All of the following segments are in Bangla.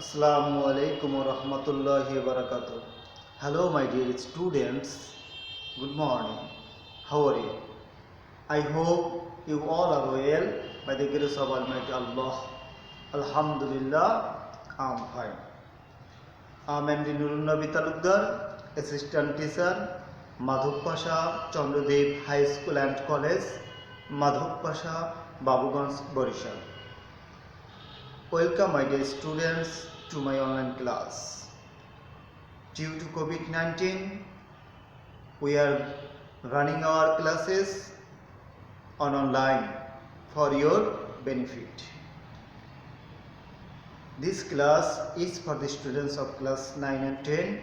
Assalamu alaikum wa rahmatullahi wa barakatuh. Hello, my dear students. Good morning. How are you? I hope you all are well by the grace of Almighty Allah. Alhamdulillah, I am fine. I am MD Nurul Nabi Talukdar, Assistant Teacher, Madhuk Pasha, Chandradev High School and College, Madhuk Pasha, Babuganj, Borishal. Welcome, my dear students, to my online class. Due to COVID-19, we are running our classes on online for your benefit. This class is for the students of class 9 and 10.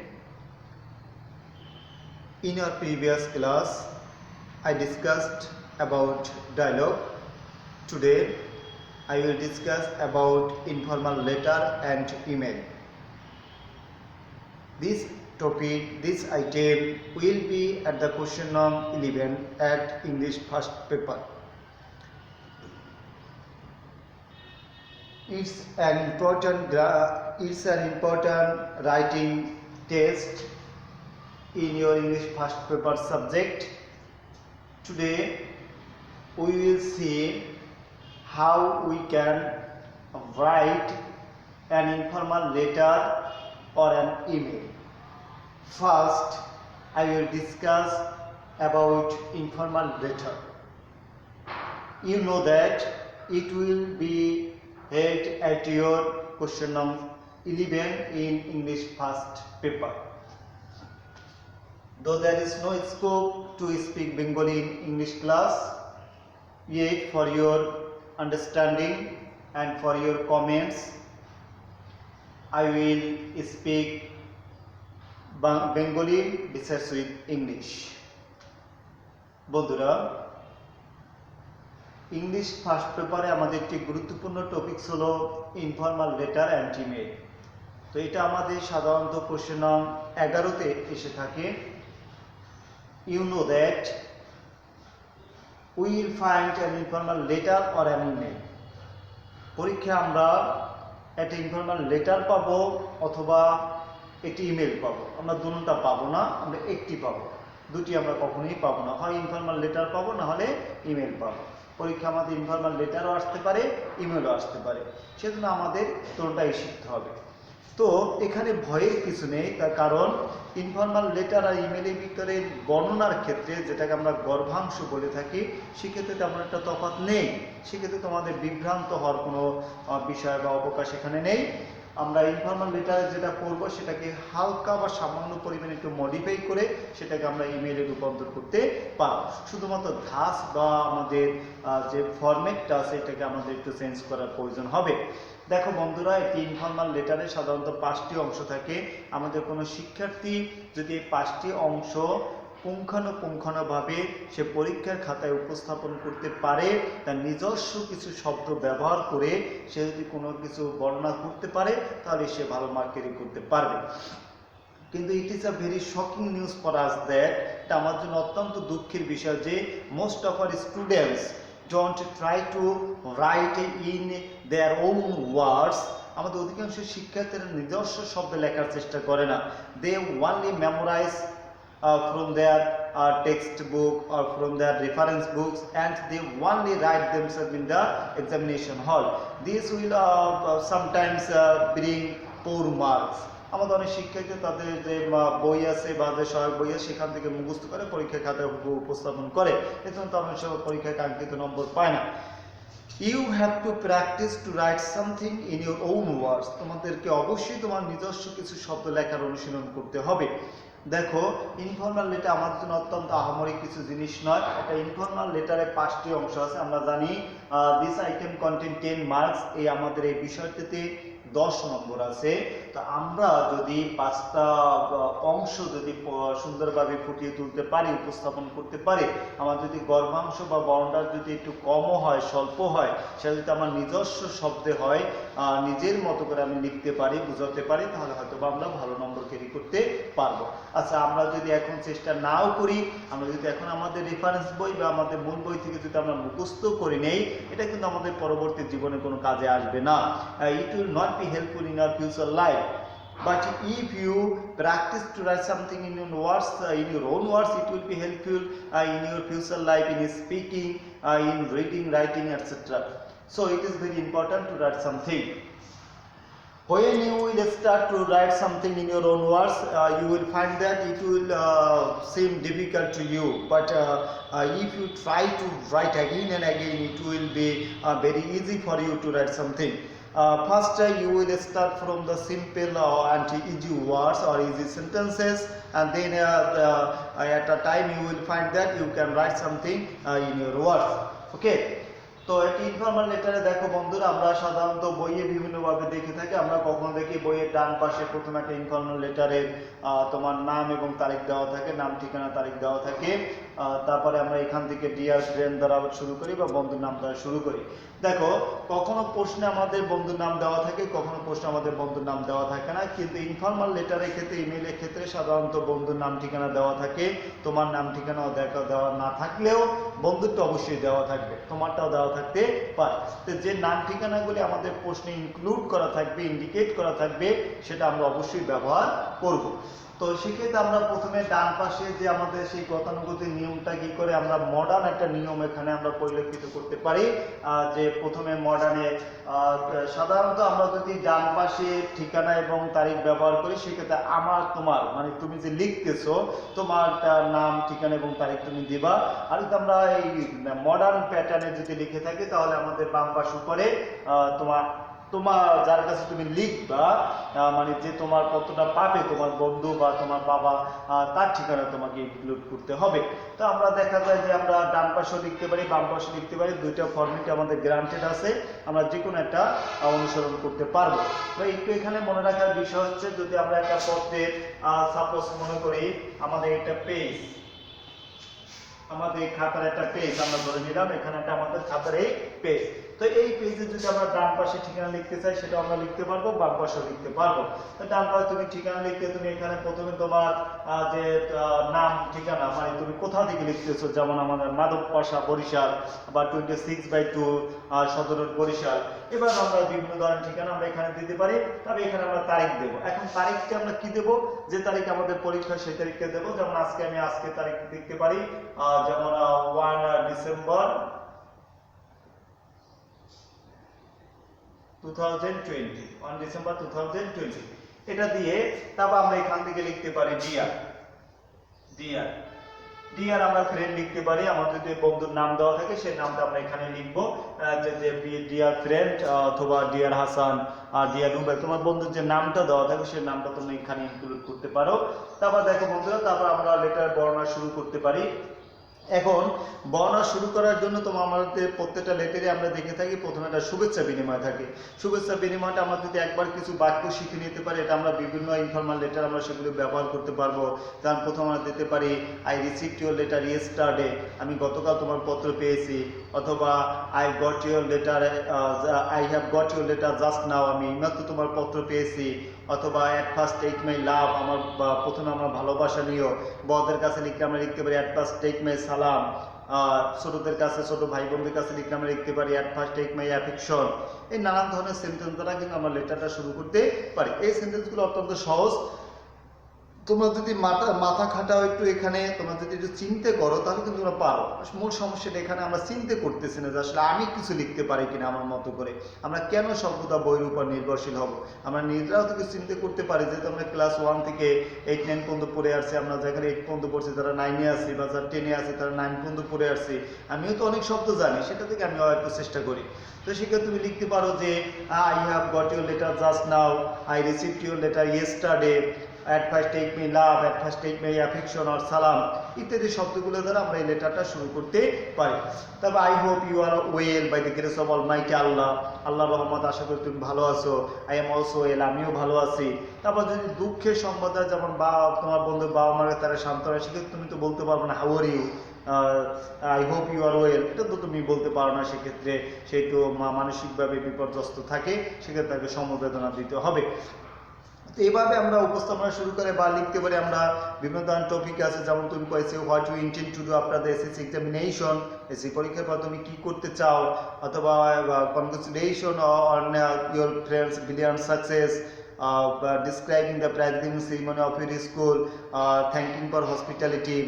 In our previous class, I discussed about dialogue. Today, I will discuss about informal letter and email. This topic, this item will be at the question number 11 at English first paper. It's an important writing test in your English first paper subject. Today we will see how we can write an informal letter or an email. First, I will discuss about informal letter. You know that it will be held at your question number 11 in English first paper. Though there is no scope to speak Bengali in English class, yet for your understanding and for your comments, I will speak Bengali discuss with English. বন্ধুরা, ইংলিশ ফার্স্ট পেপারে আমাদের একটি গুরুত্বপূর্ণ টপিকস হলো ইনফর্মাল লেটার অ্যান্ড ইমেল। তো এটা আমাদের সাধারণত কোশ্চেন নং 11তে এসে থাকে। You know that we will find an informal letter or an email. পরীক্ষায় আমরা একটা ইনফর্মাল লেটার পাবো অথবা একটি ইমেল পাবো। আমরা দুটোটা পাবো না, আমরা একটি পাবো। দুটি আমরা কখনোই পাবো না, হয় ইনফর্মাল লেটার পাবো না হলে ইমেল পাবো। পরীক্ষা আমাদের ইনফর্মাল লেটারও আসতে পারে, ইমেলও আসতে পারে, সেজন্য আমাদের দুটোটাই শিখতে হবে। তো এখানে ভয়ের কিছু নেই, তার কারণ ইনফর্মাল লেটার আর ইমেলের ভিতরে বর্ণনার ক্ষেত্রে যেটাকে আমরা গর্ভাংশ বলে থাকি, সেক্ষেত্রে তেমন একটা তফাৎ নেই। সেক্ষেত্রে তোমাদের বিভ্রান্ত হওয়ার কোনো বিষয় বা অবকাশ এখানে নেই। আমরা ইনফর্মাল লেটারে যেটা করবো সেটাকে হালকা বা সামান্য পরিমাণে একটু মডিফাই করে সেটাকে আমরা ইমেইলে রূপান্তর করতে পারবো। শুধুমাত্র ধাঁচ বা আমাদের যে ফরম্যাটটা আছে এটাকে আমাদের একটু চেঞ্জ করার প্রয়োজন হবে। দেখো বন্ধুরা, একটি ইনফর্মাল লেটারে সাধারণত 5টি অংশ থাকে। আমাদের কোনো শিক্ষার্থী যদি এই 5টি অংশ পুঙ্খানুপুঙ্খানুভাবে সে পরীক্ষার খাতায় উপস্থাপন করতে পারে, তার নিজস্ব কিছু শব্দ ব্যবহার করে সে যদি কোনো কিছু বর্ণনা করতে পারে, তাহলে সে ভালো মার্কেটিং করতে পারবে। কিন্তু it is a very shocking news for us that, এটা আমার জন্য অত্যন্ত দুঃখের বিষয় যে most of our students don't try to write in their own words. আমাদের অধিকাংশ শিক্ষার্থীরা নিজস্ব শব্দ লেখার চেষ্টা করে না। They only memorise from their textbook or from their reference books, and they only write themselves in the examination hall. This will sometimes bring poor marks. আমাদের অনেক শিক্ষার্থী তাদের যে বই আছে বা যে সহায়ক বই আছে সেখান থেকে মুখস্থ করে পরীক্ষার খাতায় উপস্থাপন করে, এজন্য তাদের সব পরীক্ষায় কাঙ্ক্ষিত নম্বর পায় না। You have to practice to write something in your own words. তোমাদেরকে অবশ্যই তোমার নিজস্ব কিছু শব্দ লেখার অনুশীলন করতে হবে। দেখো, ইনফর্মাল লেটার আমাদের জন্য অত্যন্ত আহামরি কিছু জিনিস নয়। একটা ইনফর্মাল লেটারে 5টি অংশ আছে। আমরা জানি দিস আইটেম কন্টেন 10 মার্কস। এই আমাদের এই বিষয়টিতে 10 নম্বর আছে। তো আমরা যদি 5টা অংশ যদি সুন্দরভাবে ফুটিয়ে তুলতে পারি, উপস্থাপন করতে পারি, আমার যদি গর্ভাংশ বা বর্ণটা যদি একটু কমও হয়, স্বল্প হয়, সেটা যদি আমার নিজস্ব শব্দে হয়, নিজের মতো করে আমি লিখতে পারি, বুঝাতে পারি, তাহলে হয়তো আমরা ভালো নম্বর ক্যারি করতে পারবো। আচ্ছা, আমরা যদি এখন চেষ্টা নাও করি, আমরা যদি এখন আমাদের রেফারেন্স বই বা আমাদের মূল বই থেকে যদি আমরা মুখস্থ করে নেই, এটা কিন্তু আমাদের পরবর্তী জীবনে কোনো কাজে আসবে না। It will not be helpful in our future life. But if you practice to write something in your words, in your own words, it will be helpful in your future life, in speaking, in reading, writing, etc. So it is very important to write something. When you will start to write something in your own words, you will find that it will seem difficult to you. But if you try to write again and again, it will be very easy for you to write something. First, you will start from the simple and easy words or easy sentences, and then at a time you will find that you can write something in your words. Okay. তো একটি ইনফর্মাল লেটারে দেখো বন্ধুরা, আমরা সাধারণত বইয়ে বিভিন্নভাবে দেখে থাকি। আমরা কখনো দেখি বইয়ের ডান পাশে প্রথমে একটা ইনফর্মাল লেটারের তোমার নাম এবং তারিখ দেওয়া থাকে, নাম ঠিকানা তারিখ দেওয়া থাকে। তারপরে আমরা এখান থেকে ডিয়ার ফ্রেন্ড দ্বারা শুরু করি বা বন্ধুর নাম দ্বারা শুরু করি। দেখো, কখনো প্রশ্নে আমাদের বন্ধুর নাম দেওয়া থাকে, কখনো প্রশ্নে আমাদের বন্ধুর নাম দেওয়া থাকে না। কিন্তু ইনফর্মাল লেটারের ক্ষেত্রে, ইমেইলের ক্ষেত্রে সাধারণত বন্ধুর নাম ঠিকানা দেওয়া থাকে। তোমার নাম ঠিকানাও দেওয়া না থাকলেও বন্ধুরটা অবশ্যই দেওয়া থাকবে, তোমারটাও দেওয়া থাকতে পারে। তো যে নাম ঠিকানাগুলি আমাদের প্রশ্নে ইনক্লুড করা থাকবে, ইন্ডিকেট করা থাকবে, সেটা আমরা অবশ্যই ব্যবহার করব। তো সেক্ষেত্রে আমরা প্রথমে ডান পাশে যে আমাদের সেই গতানুগতিক নিয়মটা কি করে, আমরা মডার্ন একটা নিয়ম এখানে আমরা পরিলক্ষিত করতে পারি। যে প্রথমে মডার্নে সাধারণত আমরা যদি ডান পাশে ঠিকানা এবং তারিখ ব্যবহার করি, সেক্ষেত্রে আমার তোমার মানে তুমি যে লিখতেছো, তোমার নাম ঠিকানা এবং তারিখ তুমি দিবা। আর যদি আমরা এই মডার্ন প্যাটার্নে যদি লিখে থাকি, তাহলে আমাদের বাম পাশ উপরে তোমার যার কাছে তুমি লিখবা, মানে যে তোমার পত্রটা পাবে, তোমার বন্ধু বা তোমার বাবা, তার ঠিকানা তোমাকে ইনক্লুড করতে হবে। তো আমরা দেখা যায় যে আমরা ডান পাশেও লিখতে পারি, বাম পাশে লিখতে পারি, দুইটা ফরম্যাটে আমাদের গ্রান্টেড আছে, আমরা যে কোনো একটা অনুসরণ করতে পারবো। তো একটু এখানে মনে রাখার বিষয় হচ্ছে, যদি আমরা একটা পত্রের সাপোজ মনে করি আমাদের একটা পেজ, আমাদের খাতার একটা পেজ আমরা ধরে নিলাম, এখানে একটা আমাদের খাতার এই পেজ। তো এই পেজে যদি আমরা ডান পাশে ঠিকানা লিখতে চাই, সেটা আমরা লিখতে পারবো, বাম পাশেও লিখতে পারবো। তো ডান পাশে তুমি ঠিকানা লিখতে, তুমি এখানে প্রথমে তোমার যে নাম ঠিকানা মানে তুমি কোথা থেকে লিখতেছো, যেমন আমাদের মাধবপাশা বরিশাল বা 26/2 সদর বরিশাল। এবার আমরা বিভিন্ন ধরনের ঠিকানা আমরা এখানে দিতে পারি। তবে এখানে আমরা তারিখ দেবো। এখন তারিখটা আমরা কি দেবো, যে তারিখ আমাদের পরীক্ষা সেই তারিখটা দেবো। যেমন আমি আজকে তারিখ লিখতে পারি, যেমন 1 ডিসেম্বর 2020, 1 ডিসেম্বর 2020 এটা দিয়ে তারপর আমরা এখান থেকে লিখতে পারি ডিয়ার আমরা ফ্রেন্ড লিখতে পারি। আমাদের যদি বন্ধুর নাম দেওয়া থাকে, সেই নামটা আমরা এখানে লিখবো, যে ডিয়ার ফ্রেন্ড অথবা ডিয়ার হাসান, ডিয়ার রুবেল, তোমার বন্ধুর যে নামটা দেওয়া থাকে সেই নামটা তোমরা এখানে ইনক্লুড করতে পারো। তারপর দেখো বন্ধুরা, তারপর আমরা লেটার বর্ণনা শুরু করতে পারি। এখন বর্ণনা শুরু করার জন্য আমাদের প্রত্যেকটা লেটারে আমরা দেখে থাকি প্রথমে একটা শুভেচ্ছা বিনিময় থাকে। শুভেচ্ছা বিনিময়টা আমরা যদি একবার কিছু বাক্য শিখে নিতে পারি, এটা আমরা বিভিন্ন ইনফর্মাল লেটার আমরা সেগুলো ব্যবহার করতে পারবো। যেমন প্রথমে আমরা দিতে পারি I received your letter yesterday, আমি গতকাল তোমার পত্র পেয়েছি। অথবা I got your letter, I have got your letter just নাও, আমি এইমাত্র তোমার পত্র পেয়েছি। অথবা অ্যাট ফার্স্ট টেক মাই লাভ, আমার প্রথমে আমার ভালোবাসা নিও। বড়দের কাছে লিখলে আমরা লিখতে পারি অ্যাট ফার্স্ট টেক মাই সালাম। ছোটদের কাছে, ছোট ভাই বোনদের কাছে লিখলে আমরা লিখতে পারি at first take my affection. এই নানান ধরনের সেন্টেন্স দ্বারা কিন্তু আমরা লেটারটা শুরু করতে পারি। এই সেন্টেন্সগুলো অত্যন্ত সহজ। তোমরা যদি মাথা খাটাও একটু, এখানে তোমরা যদি একটু চিন্তা করো, তাহলে কিন্তু তোমরা পারো। মূল সমস্যাটা এখানে আমরা চিন্তা করতেছি না যে আসলে আমি কিছু লিখতে পারি কিনা আমার মতো করে। আমরা কেন সর্বদা বইয়ের উপর নির্ভরশীল হব? আমরা নিজেরাও থেকে চিন্তা করতে পারি, যেহেতু আমরা ক্লাস 1 থেকে 8, 9 পর্যন্ত পড়ে আসছি। আমরা যেখানে 8 পর্যন্ত পড়ছি, যারা 9-এ আছি বা যারা 10-এ আছে, তারা 9 পর্যন্ত পড়ে আসছি। আমিও তো অনেক শব্দ জানি, সেটা থেকে আমিও একটু চেষ্টা করি। তো সেক্ষেত্রে তুমি লিখতে পারো যে I have got your letter just now, I received your letter yesterday, at first take me love, at first take my affection or সালাম ইত্যাদি শব্দগুলো দ্বারা আমরা এই লেটারটা শুরু করতে পারি। তবে I hope you are well by the grace of almighty আল্লাহ, আল্লাহর রহমত, আশা করি তুমি ভালো আছো। আই এম অলসো ওয়েল, আমিও ভালো আছি। তারপর যদি দুঃখের সংবাদ হয়, যেমন তোমার বন্ধু বাবা মাকে তারা সান্ত্বনা, সেক্ষেত্রে তুমি তো বলতে পারবো না how are you, I hope you are well, এটা তো তুমি বলতে পারো না। সেক্ষেত্রে সে তো মানসিকভাবে বিপর্যস্ত থাকে, সেক্ষেত্রে তাকে সমবেদনা দিতে হবে। তো এইভাবে আমরা উপস্থাপনা শুরু করে বা লিখতে পারি আমরা বিভিন্ন ধরনের টপিক আছে, যেমন তুমি কয়েছে what you intend to do after the SSC examination, SSC পরীক্ষার পর তুমি কি করতে চাও, অথবা congratulation on your friend's brilliant success, describing the prize-giving ceremony of your school, thanking for hospitality,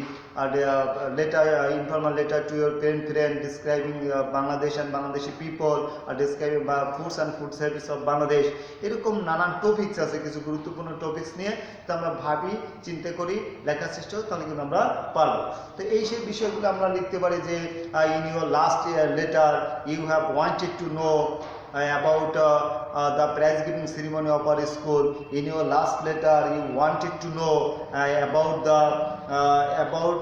letter, informal letter to your parent friend, describing Bangladesh and Bangladeshi people, describing foods and food service of Bangladesh। এরকম নানান টপিকস আছে, কিছু গুরুত্বপূর্ণ টপিকস নিয়ে তো আমরা ভাবি, চিন্তা করি, লেখার চেষ্টা করি, তাহলে কিন্তু আমরা পারবো। তো এই সেই বিষয়গুলো আমরা লিখতে পারি যে in your last letter you have wanted to know about the prize giving ceremony of our school. In your last letter you wanted to know about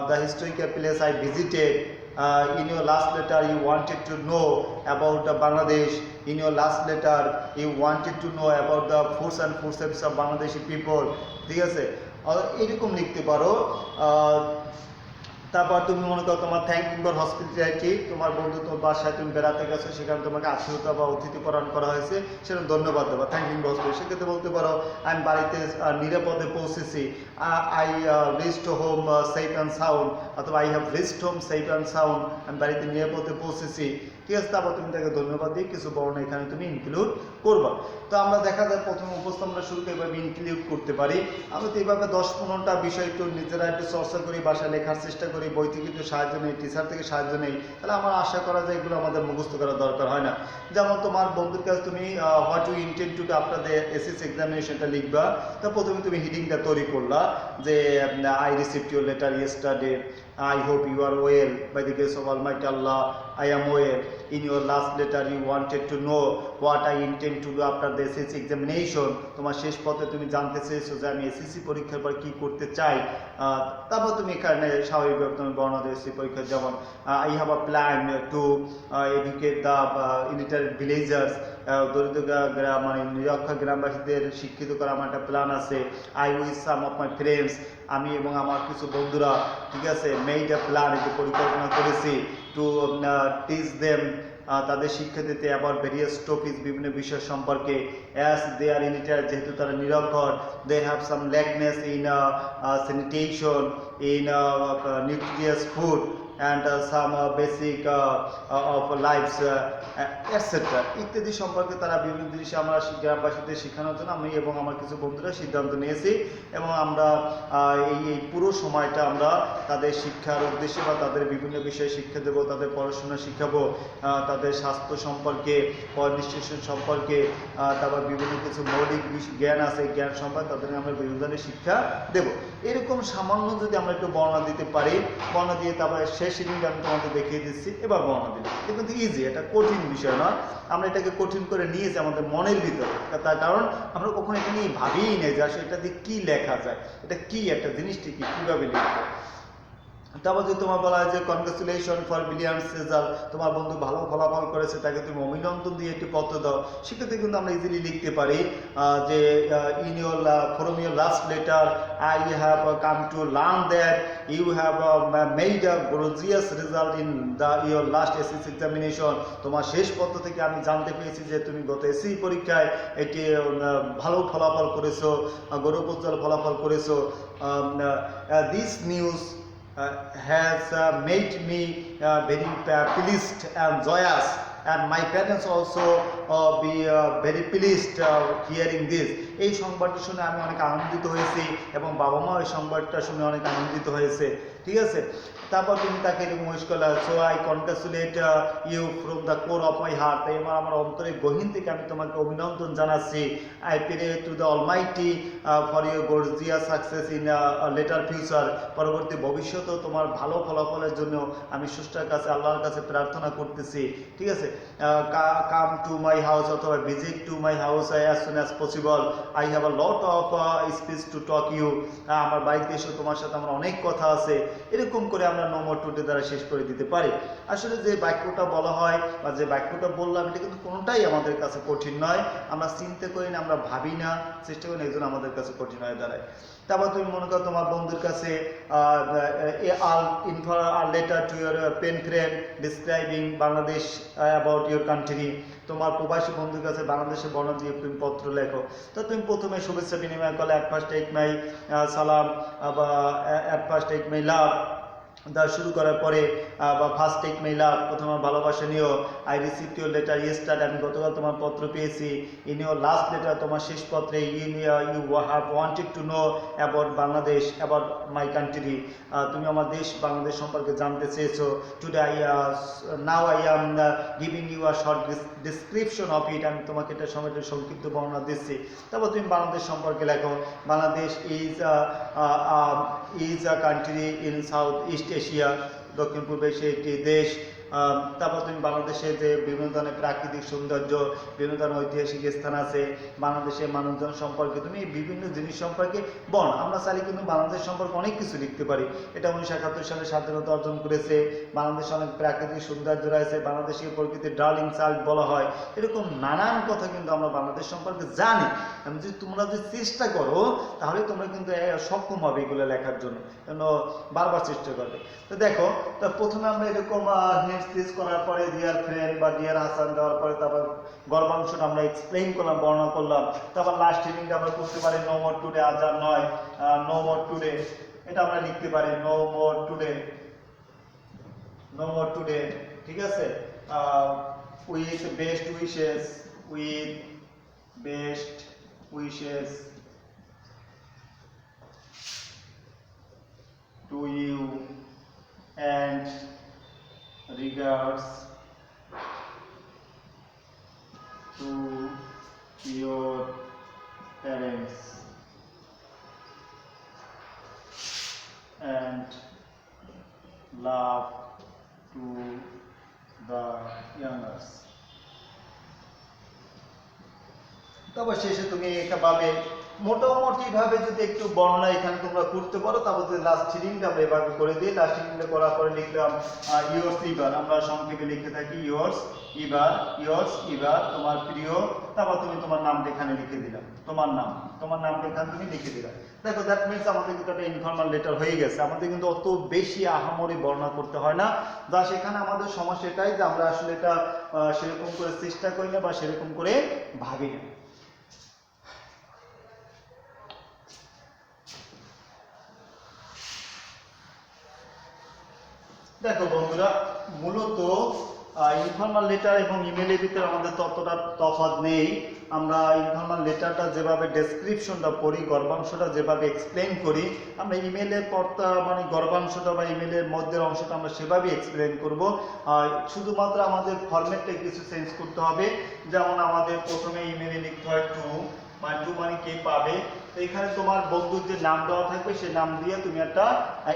the historical place I visited. In your last letter you wanted to know about Bangladesh. In your last letter you wanted to know about the foods and food service of Bangladeshi people। ঠিক আছে, এরকম লিখতে পারো। তারপর তুমি মনে করো তোমার থ্যাঙ্কিং ফর হসপিটালিটি, তোমার বন্ধু তোমার বাসায় তুমি বেড়াতে গেছো, সেখানে তোমাকে আতিথ্যতা বা অতিথিকরণ করা হয়েছে, সেটা ধন্যবাদ দেবা, থ্যাঙ্কিং ফর হসপিটাল। সেক্ষেত্রে বলতে পারো আমি বাড়িতে নিরাপদে পৌঁছেছি, I reached home safe and sound, অথবা I have reached home safe and sound, আমি বাড়িতে নিরাপদে পৌঁছেছি। ঠিক আছে, তারপর তুমি তাকে ধন্যবাদ দিয়ে কিছু বর্ণনা এখানে তুমি ইনক্লুড করবা। তো আমরা দেখা যায় প্রথমে উপস্থাপনা শুরুকে এভাবে ইনক্লুড করতে পারি। আমরা তো এইভাবে 10-15টা বিষয় একটু নিজেরা একটু চর্চা করি, বাসায় লেখার চেষ্টা করি, বই থেকে একটু সাহায্য নেই, টিচার থেকে সাহায্য নেই, তাহলে আমার আশা করা যায় এগুলো আমাদের মুখস্থ করার দরকার হয় না। যেমন তোমার বন্ধুর কাছে তুমি what you intend to do after the SSC এক্সামিনেশনটা লিখবা। তো প্রথমে তুমি হিডিংটা তৈরি করলা যে I received your letter yesterday, I hope you are well by the grace of Almighty Allah, I am well. In your last letter you wanted to know what I intend to do after the SSC examination. তোমার শেষ পথে তুমি জানতে চেয়েছো যে আমি এসএসসি পরীক্ষার পর কি করতে চাই। তারপর তুমি এখানে স্বাভাবিকভাবে তুমি বর্ণনা দিও এসএসসি পরীক্ষা, যেমন I have a plan to educate the illiterate villagers, দরিদ্র মানে নিরক্ষর গ্রামবাসীদের শিক্ষিত করা আমার একটা প্ল্যান আছে। I with some of my friends, আমি এবং আমার কিছু বন্ধুরা, ঠিক আছে, মেড এ প্ল্যান, একটি পরিকল্পনা করেছি টু টিচ দেম, তাদের শিক্ষা দিতে আবার ভেরিয়াস টপিক, বিভিন্ন বিষয় সম্পর্কে, অ্যাজ দে আর ইলিটারেট, যেহেতু তারা নিরক্ষর, they have some lackness in sanitation, in nutritious food and some basic of lives etc. ইত্যাদি সম্পর্কে তারা বিভিন্ন জিনিস আমরা গ্রামবাসীদের শেখানোর জন্য আমি এবং আমার কিছু বন্ধুরা সিদ্ধান্ত নিয়েছি, এবং আমরা এই পুরো সময়টা আমরা তাদের শিক্ষার উদ্দেশ্যে বা তাদের বিভিন্ন বিষয়ে শিক্ষা দেবো, তাদের পড়াশোনা শিখাবো, তাদের স্বাস্থ্য সম্পর্কে, নিউট্রিশন সম্পর্কে, তারপর বিভিন্ন কিছু মৌলিক জ্ঞান আছে, জ্ঞান সম্পর্কে তাদের আমরা বিভিন্ন ধরনের শিক্ষা দেব। এরকম সামান্য যদি আমরা একটু বর্ণনা দিতে পারি, বর্ণনা দিয়ে তারপরে শেষ হিডিংটা আমি তোমাকে দেখিয়ে দিচ্ছি, এবার বর্ণনা দিই। এটা কিন্তু ইজি, এটা কঠিন বিষয় নয়, আমরা এটাকে কঠিন করে নিয়েছি আমাদের মনের ভিতরে, তার কারণ আমরা কখনো এটা নিয়ে ভাবিই নেই যে আসলে এটা দিয়ে কী লেখা যায়, এটা কী একটা জিনিসটি কী, কীভাবে লিখবো। তারপর যদি তোমার বলা হয় যে কনগ্রাচুলেশন ফর ব্রিলিয়ান্ট রেজাল্ট, তোমার বন্ধু ভালো ফলাফল করেছে, তাকে তুমি অভিনন্দন দিয়ে একটি পত্র দাও। সেক্ষেত্রে কিন্তু আমরা ইজিলি লিখতে পারি যে in your from your last letter I have come to learn that you have made a glorious result in the your last SSC examination. তোমার শেষ পত্র থেকে আমি জানতে পেরেছি যে তুমি গত এসএসসি পরীক্ষায় একটি ভালো ফলাফল করেছো, গৌরবোজ্জ্বল ফলাফল করেছো। This news has made me very pleased and joyous, and my parents also be very pleased hearing this. এই সংবাদটা শুনে আমি অনেক আনন্দিত হয়েছি এবং বাবা মা এই সংবাদটা শুনে অনেক আনন্দিত হয়েছে। ঠিক আছে, তারপর তুমি তাকে এরকম উইশ করলে, so I congratulate you from the core of my heart, তাই আমার অন্তরের গহীন থেকে আমি তোমাকে অভিনন্দন জানাচ্ছি। I pray to the almighty for your gorgeous success in later future, পরবর্তী ভবিষ্যতেও তোমার ভালো ফলাফলের জন্য আমি স্রষ্টার কাছে, আল্লাহর কাছে প্রার্থনা করতেছি। ঠিক আছে, কাম টু মাই হাউস অথবা visit to my house as soon as possible, I have a lot of speech to talk you, আমার বাড়িতে এসে তোমার সাথে আমার অনেক কথা আছে। এরকম করে আমরা নো মোর টুডে দ্বারা শেষ করে দিতে পারি। আসলে যে বাক্যটা বলা হয় বা যে বাক্যটা বললাম, এটা কিন্তু কোনোটাই আমাদের কাছে কঠিন নয়, আমরা চিন্তা করি না, আমরা ভাবি না, চেষ্টা করি না, এই জন্য আমাদের কাছে কঠিন হয়ে দাঁড়ায়। তারপর তুমি মনে করো তোমার বন্ধুর কাছে letter to your pen friend describing Bangladesh about your country. তোমার প্রবাসী বন্ধুর কাছে বাংলাদেশের বর্ণনা দিয়ে তুমি পত্র লেখো। তো তুমি প্রথমে শুভেচ্ছা বিনিময় করলে অ্যাট ফার্স্ট টেক মাই সালাম বা অ্যাট ফার্স্ট টেক মাই লাভ দা শুরু করার পরে বা ফার্স্ট টেক মাই লাভ প্রথমে ভালোবাসা নিও। I receive your letter yesterday, আমি গতকাল তোমার পত্র পেয়েছি। ইন ইউর লাস্ট লেটার, তোমার শেষ পত্রে you have wanted to know about Bangladesh, about my country, তুমি আমার দেশ বাংলাদেশ সম্পর্কে জানতে চেয়েছো। Today now I am giving you a short description of it, আমি তোমাকে এটা সময় সংক্ষিপ্ত বর্ণনা দিচ্ছি। তারপর তুমি বাংলাদেশ সম্পর্কে লেখো। Bangladesh is a country in south east Asia, দক্ষিণ পূর্ব এশিয়ার একটি দেশ। তারপর তুমি বাংলাদেশে যে বিভিন্ন ধরনের প্রাকৃতিক সৌন্দর্য, বিভিন্ন ধরনের ঐতিহাসিক স্থান আছে, বাংলাদেশের মানুষজন সম্পর্কে তুমি বিভিন্ন জিনিস সম্পর্কে আমরা চাইলে কিন্তু বাংলাদেশ সম্পর্কে অনেক কিছু লিখতে পারি। এটা 1971 সালে স্বাধীনতা অর্জন করেছে, বাংলাদেশে অনেক প্রাকৃতিক সৌন্দর্য রয়েছে, বাংলাদেশকে প্রকৃতির ডার্লিং চাইল্ড বলা হয়। এরকম নানান কথা কিন্তু আমরা বাংলাদেশ সম্পর্কে জানি। যদি তোমরা যদি চেষ্টা করো তাহলে তোমরা কিন্তু সক্ষম হবে এগুলো লেখার জন্য, কেন বারবার চেষ্টা করবে। তো দেখো, তো প্রথমে আমরা এরকম করার পরে ডিয়ার ফ্রেন্ড বা ডিয়ার হাসান দেওয়ার পরে তারপর গর্বাংশটা আমরা এক্সপ্লেইন করলাম, বর্ণনা করলাম। তারপর লাস্ট হিডিংটা আমরা করতে পারি নো মোর টুডে, আজ আর নয়, নো মোর টুডে, এটা আমরা লিখতে পারি no more today, no more today, ঠিক আছে। With best wishes, with best wishes to you and regards to your parents and love to the youngers. তারপর শেষে তুমি এভাবে মোটামুটি ভাবে যদি একটু বর্ণনা এখানে তোমরা করতে পারো, তারপর লাস্ট হিডিংটা আমরা এভাবে করে দিই। লাস্ট হিডিংটা করার পরে লিখলাম ইয়োর্স ইভার, আমরা সংক্ষেপে লিখে থাকি ইয়োর্স ইভার, ইয়োর্স ইভার তোমার প্রিয়। তারপর তুমি তোমার নামটা এখানে লিখে দিলাম, তোমার নামটা এখানে তুমি লিখে দিলাম। দেখো, দ্যাট মিনস আমাদের কিন্তু একটা ইনফর্মাল লেটার হয়ে গেছে। আমাদের কিন্তু অত বেশি আহামরি বর্ণনা করতে হয় না। যা সেখানে আমাদের সমস্যা এটাই যে আমরা আসলে এটা সেরকম করে চেষ্টা করি না বা সেরকম করে ভাবি না। দেখো বন্ধুরা, মূলত ইনফর্মাল লেটার এবং ইমেলের ভিতরে আমাদের ততটা তফাৎ নেই। আমরা ইনফর্মাল লেটারটা যেভাবে ডেসক্রিপশনটা পড়ি, গর্ভাংশটা যেভাবে এক্সপ্লেন করি, আমরা ইমেলের পর্তা মানে গর্ভাংশটা বা ইমেলের মধ্যের অংশটা আমরা সেভাবে এক্সপ্লেন করব। শুধুমাত্র আমাদের ফরম্যাটটা কিছু চেঞ্জ করতে হবে। যেমন আমাদের প্রথমে ইমেলে লিখতে হয় টু, মানে কে পাবে। তো এখানে তোমার বন্ধুর যে নাম দেওয়া থাকবে সেই নাম দিয়ে তুমি একটা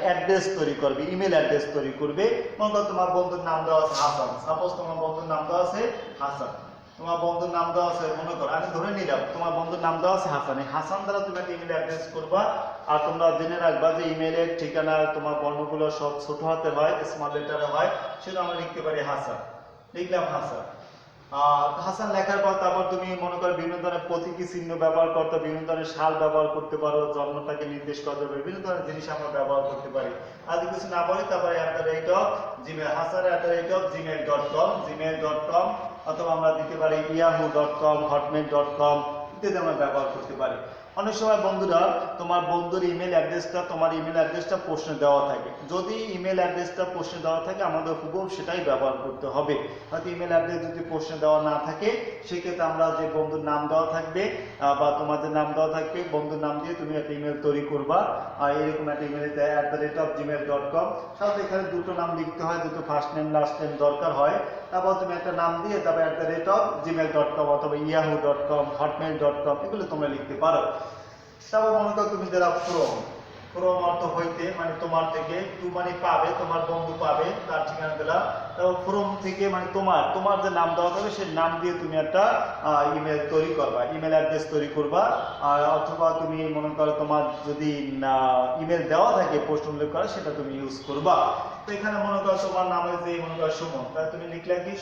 অ্যাড্রেস তৈরি করবে, ইমেল অ্যাড্রেস তৈরি করবে। মনে করো তোমার বন্ধুর নাম দেওয়া আছে হাসান, সাপোজ তোমার বন্ধুর নাম দেওয়া আছে হাসান, তোমার বন্ধুর নাম দেওয়া আছে, মনে করো আমি ধরে নিলাম তোমার বন্ধুর নাম দেওয়া আছে হাসান। এই হাসান দ্বারা তুমি একটা ইমেল অ্যাড্রেস করবা। আর তোমরা জেনে রাখবা যে ইমেলের ঠিকানা তোমার বর্ণগুলো সব ছোট হাতে হয়, স্মল লেটারে হয়, সেটা আমরা লিখতে পারি হাসান, লিখলাম হাসান। হাসান লেখার পর তারপর তুমি মনে করো বিভিন্ন ধরনের প্রতীকী চিহ্ন ব্যবহার করতে, বিভিন্ন ধরনের সাল ব্যবহার করতে পারো, জন্মটাকে নির্দেশ করতে পারো, বিভিন্ন ধরনের জিনিস আমরা ব্যবহার করতে পারি। আর কিছু না বলি তারপরে @gmail, hasan@gmail.com, gmail.com, অথবা আমরা দিতে পারি yahoo.com, hotmail.com ইত্যাদি আমরা ব্যবহার করতে পারি। অনেক সময় বন্ধুরা তোমার বন্ধুর ইমেল অ্যাড্রেসটা তোমার ইমেল অ্যাড্রেসটা প্রশ্নে দেওয়া থাকে। যদি ইমেল অ্যাড্রেসটা প্রশ্নে দেওয়া থাকে আমাদের হুবহু সেটাই ব্যবহার করতে হবে। হয়তো ইমেল অ্যাড্রেস যদি প্রশ্নে দেওয়া না থাকে সেক্ষেত্রে আমরা যে বন্ধুর নাম দেওয়া থাকবে বা তোমাদের নাম দেওয়া থাকবে, বন্ধুর নাম দিয়ে তুমি একটা ইমেল তৈরি করবা। আর এরকম একটা ইমেল @gmail.com, সাথে এখানে দুটো নাম লিখতে হয়, দুটো ফার্স্ট নেম লাস্ট নেম দরকার হয়। তারপর তুমি একটা নাম দিয়ে তারপর @gmail.com অথবা yahoo.com, hotmail.com এগুলো তোমরা লিখতে পারো। তারপর মনে করো তুমি যারা ফ্রম অর্থ হইতে, মানে তোমার থেকে, টু মানে পাবে, তোমার বন্ধু পাবে তার ঠিকানা দিলাম। তারপর ফ্রম থেকে মানে তোমার যে নাম দেওয়া হবে সেই নাম দিয়ে তুমি একটা ইমেল তৈরি করবা, ইমেল অ্যাড্রেস তৈরি করবা। আর অথবা তুমি মনে করো তোমার যদি ইমেল দেওয়া থাকে প্রশ্ন উল্লেখ করা, সেটা তুমি ইউজ করবা। তো এখানে মনে করো তোমার নাম হয়েছে মনে করো সুমন, তাহলে তুমি লিখলে কি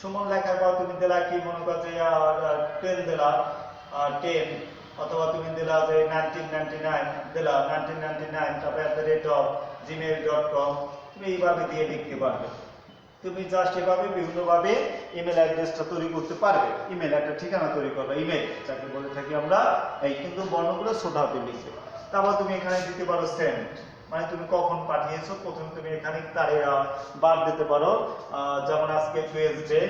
সুমন লেখার পর তুমি দিলা কি মনে করো যে 10 দিলা, 10 অথবা তুমি দিলা যে 1999 দিলা 1999 তারপরে @gmail.com তুমি এইভাবে দিয়ে লিখতে পারবে। তুমি জাস্ট এভাবে বিভিন্নভাবে ইমেল অ্যাড্রেসটা তৈরি করতে পারবে, ইমেল একটা ঠিকানা তৈরি করবে, ইমেল যাকে বলে থাকি আমরা, এই কিন্তু বর্ণগুলো ছোট হাতে লিখবে। তারপর তুমি এখানে দিতে পারো সেন্ড, মানে তুমি কখন পাঠিয়েছো, প্রথমে তুমি এখানে বার দিতে পারো, যেমন আজকে টুয়েসডে,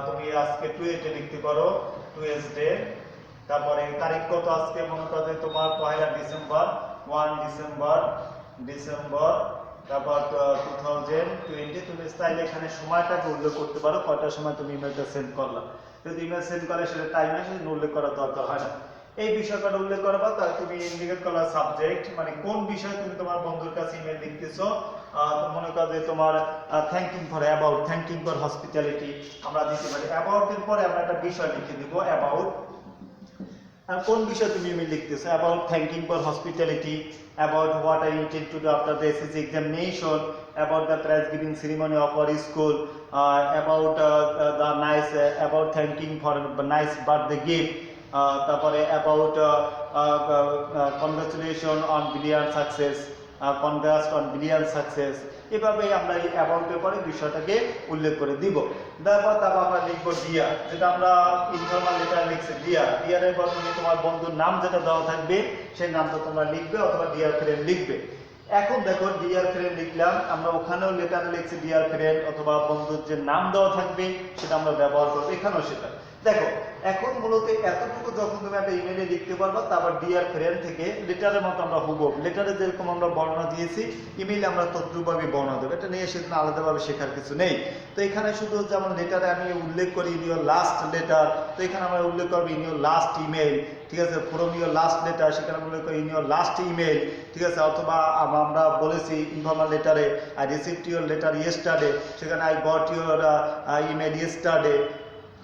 তুমি আজকে টুয়েসডে লিখতে পারো, টুয়েসডে। তারপরে তারিখ কত আজকে, মনে করো যে তোমার 1 ডিসেম্বর, 1 ডিসেম্বর, ডিসেম্বর, তারপর 2020। তুমি চাইলে এখানে সময়টাকে উল্লেখ করতে পারো, কয়টার সময় তুমি ইমেলটা সেন্ড করলা। যদি ইমেল সেন্ড করে সেটা টাইম আসে উল্লেখ করার দরকার হয় না। এই বিষয়টা উল্লেখ করবা, তার তুমি ইন্ডিকেট করলা সাবজেক্ট, মানে কোন বিষয়ে তুমি তোমার বন্ধুর কাছে ইমেল লিখতেছো। মনে করো যে তোমার thanking for about, thanking for hospitality আমরা দিতে পারি। অ্যাবাউট এর পরে আমরা একটা বিষয় লিখে দিব, অ্যাবাউট। আর কোন বিষয়ে তুমি ইমেল লিখতেছো, about thanking for hospitality, about what I intend to do after the SSC examination, about the prize giving ceremony of our school, about the nice, about thanking for nice birthday gift, তারপরে about congratulation on brilliant success, congrats on brilliant success. এভাবে আমরা এই অ্যাবাউটের পরে বিষয়টাকে উল্লেখ করে দিব। তারপর আমরা লিখবো ডিয়ার, যেটা আমরা ইনফর্মাল লেটার লিখছি ডিয়ার। ডিয়ারের পর তুমি তোমার বন্ধুর নাম যেটা দেওয়া থাকবে সেই নামটা তোমরা লিখবে, অথবা ডিয়ার ফ্রেন্ড লিখবে। এখন দেখো ডিয়ার ফ্রেন্ড লিখলাম, আমরা ওখানেও লেটারে লিখছি ডিয়ার ফ্রেন্ড, অথবা বন্ধুর যে নাম দেওয়া থাকবে সেটা আমরা ব্যবহার করবো, এখানেও সেটা। দেখো এখন মূলত এতটুকু যখন তুমি একটা ইমেলে লিখতে পারবা, তারপর ডিয়ার ফ্রেন্ড থেকে লেটারের মতো আমরা হুবহু, লেটারে যেরকম আমরা বর্ণনা দিয়েছি ইমেইলে আমরা তদ্রুপভাবে বর্ণনা দেবো, এটা নিয়ে সেদিন আলাদাভাবে শেখার কিছু নেই। তো এখানে শুধু যেমন লেটারে আমি উল্লেখ করি ইন ইউর লাস্ট লেটার, তো এখানে আমরা উল্লেখ করবো ইন ইউর লাস্ট ইমেল, ঠিক আছে, ফ্রম ইউর লাস্ট লেটার, সেখানে উল্লেখ করি ইন ইউর লাস্ট ইমেল, ঠিক আছে। অথবা আমরা বলেছি ইনফর্মাল লেটারে I received your letter yesterday, সেখানে I got your email yesterday,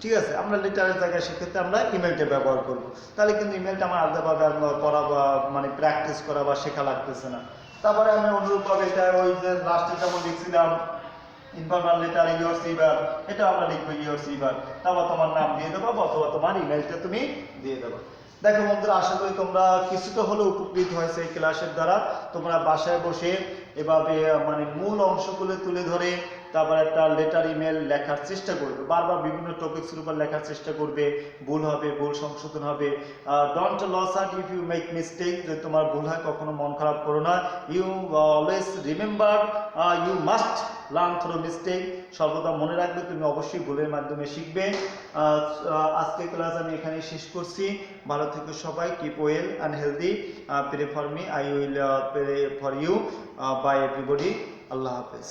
ঠিক আছে। আমরা লেটারের জায়গায় সেক্ষেত্রে আমরা ইমেলটা ব্যবহার করব, তাহলে কিন্তু ইমেলটা আমার আলাদাভাবে পড়া বা মানে প্র্যাকটিস করা বা শেখা লাগতেছে না। তারপরে আমি অনুরূপভাবে এটা ওই যে লাস্টে যেমন লিখছিলাম ইনফর্মাল লেটার ইয়োর সিভার, এটা আমরা লিখবো ইয়োর সিভার, তারপর তোমার নাম দিয়ে দেবো, অথবা তোমার ইমেলটা তুমি দিয়ে দেবো। দেখো বন্ধুরা, আশা করি তোমরা কিছুটা হলেও উপকৃত হয়েছে এই ক্লাসের দ্বারা। তোমরা বাসায় বসে এভাবে মানে মূল অংশগুলো তুলে ধরে তারপর একটা লেটার ইমেল লেখার চেষ্টা করবে, বারবার বিভিন্ন টপিকসের উপর লেখার চেষ্টা করবে, ভুল হবে, ভুল সংশোধন হবে। Don't lose heart if you make mistake, যদি তোমার ভুল হয় কখনো মন খারাপ করো না। You always remember you must learn through mistake, সর্বদা মনে রাখবে তুমি অবশ্যই ভুলের মাধ্যমে শিখবে। আজকের ক্লাস আমি এখানে শেষ করছি। ভালো থেকো সবাই, keep well and healthy, pray for me, I will pray for you, bye everybody. আল্লাহ হাফেজ।